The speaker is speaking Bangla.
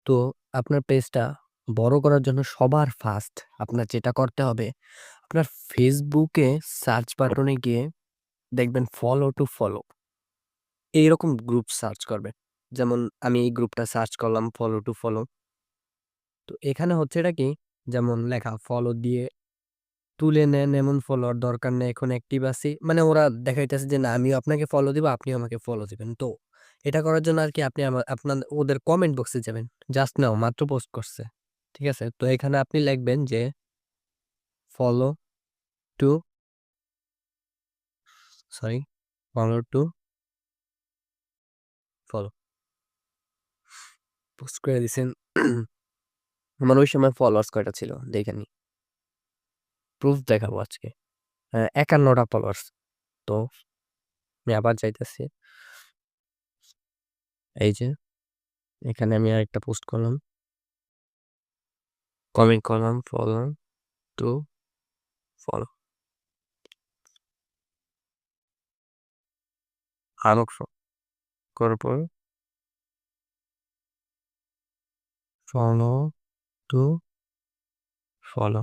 তো আপনার পেজটা বড় করার জন্য সবার ফার্স্ট আপনার যেটা করতে হবে, আপনার ফেসবুকে সার্চ বাটনে গিয়ে দেখবেন ফলো টু ফলো। এইরকম গ্রুপ সার্চ করবেন। যেমন আমি এই গ্রুপটা সার্চ করলাম ফলো টু ফলো। তো এখানে হচ্ছে এটা কি? যেমন লেখা ফলো দিয়ে তুলে নেন এমন ফলোয়ার দরকার নেই, এখন অ্যাক্টিভ আছি। মানে ওরা দেখাইতেছে যে না আমিও আপনাকে ফলো দিব, আপনিও আমাকে ফলো দিবেন। তো এটা করার জন্য আরকি আপনি আপনার ওদের কমেন্ট বক্সে যাবেন। জাস্ট নাও মাত্র পোস্ট করছে। ঠিক আছে? তো এখানে আপনি লিখবেন যে follow to sorry follow to follow. Post করে দিছেন। আমার ওই সময় ফলোয়ার্স কয়টা ছিল দেখে নিই। প্রুফ দেখাবো আজকে। ৫১ টা ফলোয়ার্স। তো আমি আবার যাইতেছি। এই যে এখানে আমি আরেকটা পোস্ট করলাম। কমেন্ট করলাম ফলো টু ফলো। আরো করার পর ফলো টু ফলো।